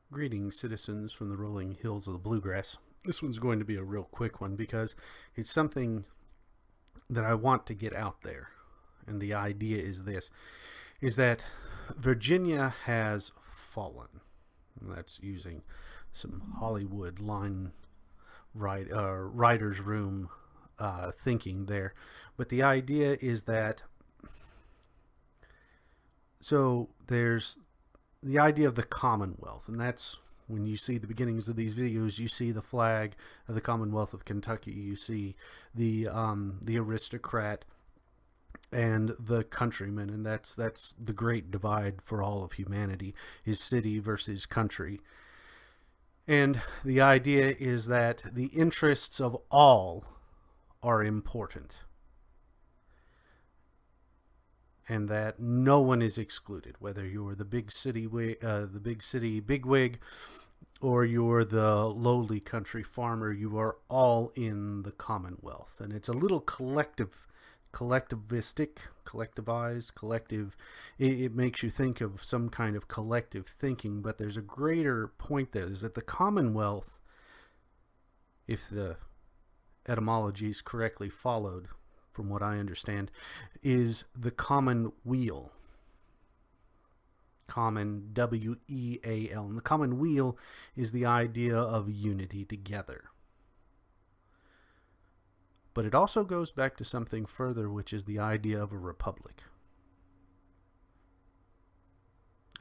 Greetings, citizens from the rolling hills of the bluegrass. This one's going to be a real quick one because it's something that I want to get out there. And the idea is this, is that Virginia has fallen. And that's using some Hollywood writer's room thinking there. But the idea is that, so there's the idea of the Commonwealth, and that's when you see the beginnings of these videos, you see the flag of the Commonwealth of Kentucky, you see the aristocrat and the countryman, and that's the great divide for all of humanity, is city versus country. And the idea is that the interests of all are important, and that no one is excluded, whether you're the big city bigwig or you're the lowly country farmer. You are all in the Commonwealth, and it's a little collectivized. It makes you think of some kind of collective thinking, but there's a greater point there, is that the Commonwealth, if the etymology is correctly followed, from what I understand, is the common weal. Common, W-E-A-L. And the common weal is the idea of unity together. But it also goes back to something further, which is the idea of a republic.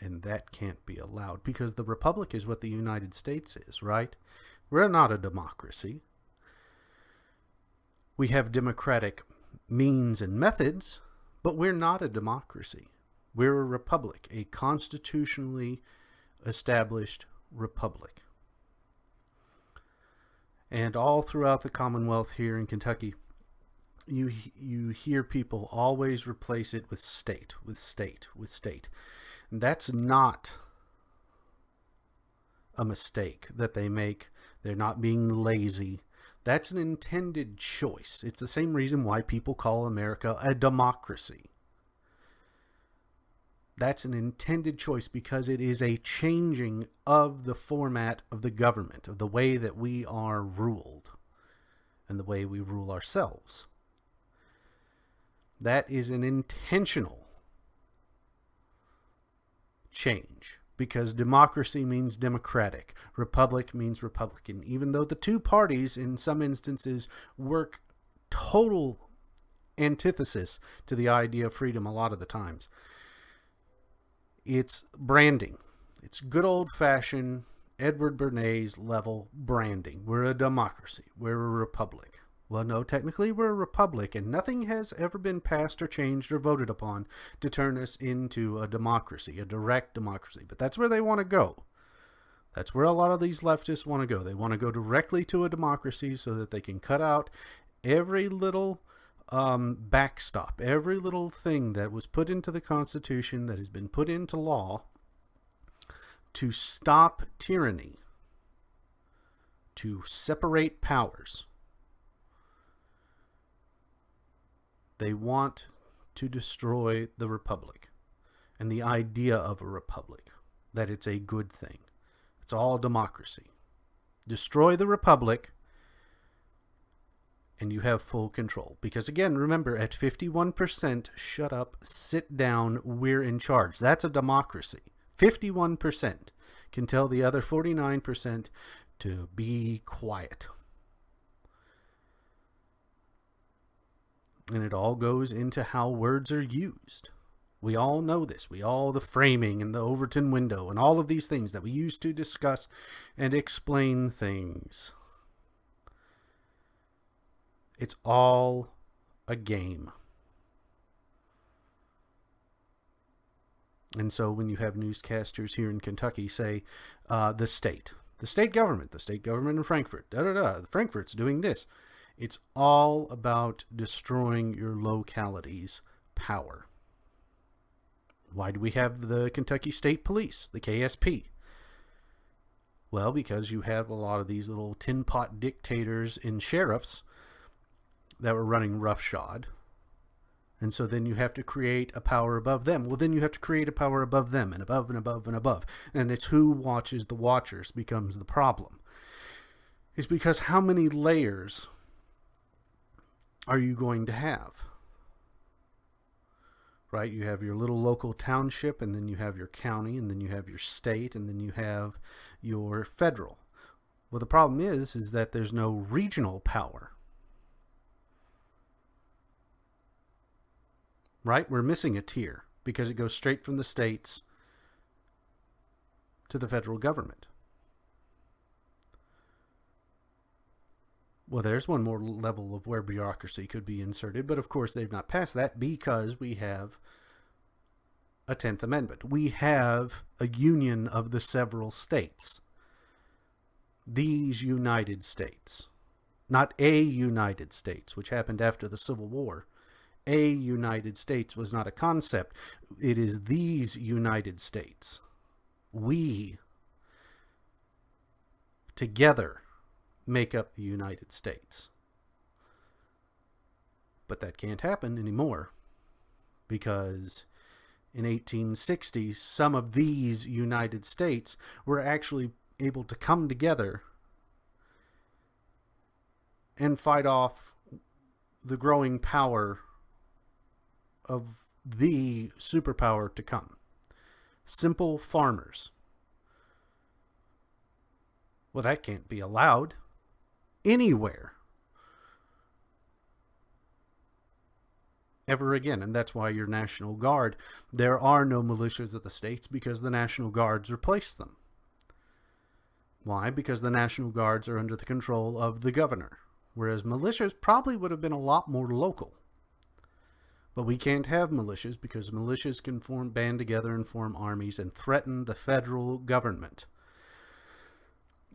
And that can't be allowed, because the republic is what the United States is, right? We're not a democracy. We have democratic means and methods, but we're not a democracy. We're a republic, a constitutionally established republic. And all throughout the Commonwealth here in Kentucky, you hear people always replace it with state, with state, with state. And that's not a mistake that they make. They're not being lazy. That's an intended choice. It's the same reason why people call America a democracy. That's an intended choice, because it is a changing of the format of the government, of the way that we are ruled and the way we rule ourselves. That is an intentional change, because democracy means democratic, republic means republican, even though the two parties in some instances work total antithesis to the idea of freedom a lot of the times. It's branding. It's good old-fashioned Edward Bernays level branding. We're a democracy. We're a republic. Well, no, technically we're a republic, and nothing has ever been passed or changed or voted upon to turn us into a democracy, a direct democracy. But that's where they want to go. That's where a lot of these leftists want to go. They want to go directly to a democracy so that they can cut out every little backstop, every little thing that was put into the Constitution, that has been put into law to stop tyranny, to separate powers. They want to destroy the republic and the idea of a republic, that it's a good thing. It's all democracy. Destroy the republic and you have full control. Because again, remember, at 51%, shut up, sit down, we're in charge. That's a democracy. 51% can tell the other 49% to be quiet. And it all goes into how words are used. We all know this. The framing and the Overton window and all of these things that we use to discuss and explain things. It's all a game. And so when you have newscasters here in Kentucky say, the state government in Frankfort, Frankfurt's doing this. It's all about destroying your locality's power. Why do we have the Kentucky State Police, the KSP? Well, because you have a lot of these little tin pot dictators and sheriffs that were running roughshod And so then you have to create a power above them. Well, then you have to create a power above them and above and above and above. And it's who watches the watchers becomes the problem. It's because how many layers are you going to have? Right? You have your little local township, and then you have your county, and then you have your state, and then you have your federal. Well, the problem is that there's no regional power. Right? We're missing a tier because it goes straight from the states to the federal government. Well, there's one more level of where bureaucracy could be inserted, but of course they've not passed that because we have a 10th Amendment. We have a union of the several states. These United States. Not a United States, which happened after the Civil War. A United States was not a concept. It is these United States. We together make up the United States. But that can't happen anymore because in 1860, some of these United States were actually able to come together and fight off the growing power of the superpower to come. Simple farmers. Well, that can't be allowed anywhere ever again. And that's why your National Guard, there are no militias of the states because the National Guards replaced them. Why? Because the National Guards are under the control of the governor, whereas militias probably would have been a lot more local. But we can't have militias because militias can band together and form armies and threaten the federal government.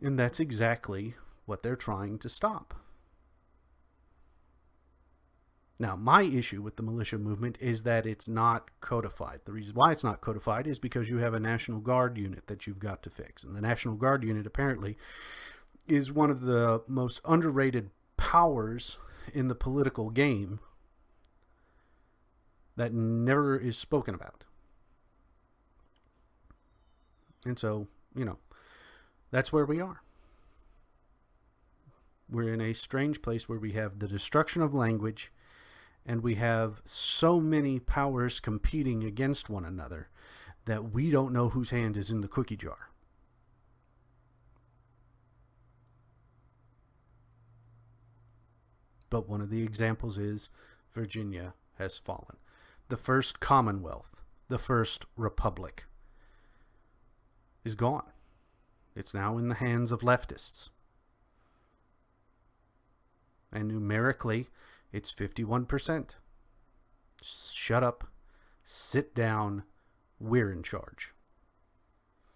And that's exactly what they're trying to stop. Now, my issue with the militia movement is that it's not codified. The reason why it's not codified is because you have a National Guard unit that you've got to fix. And the National Guard unit apparently is one of the most underrated powers in the political game that never is spoken about. And so, that's where we are. We're in a strange place where we have the destruction of language and we have so many powers competing against one another that we don't know whose hand is in the cookie jar. But one of the examples is Virginia has fallen. The first Commonwealth, the first Republic, is gone. It's now in the hands of leftists. And numerically, it's 51%. Shut up, sit down, we're in charge.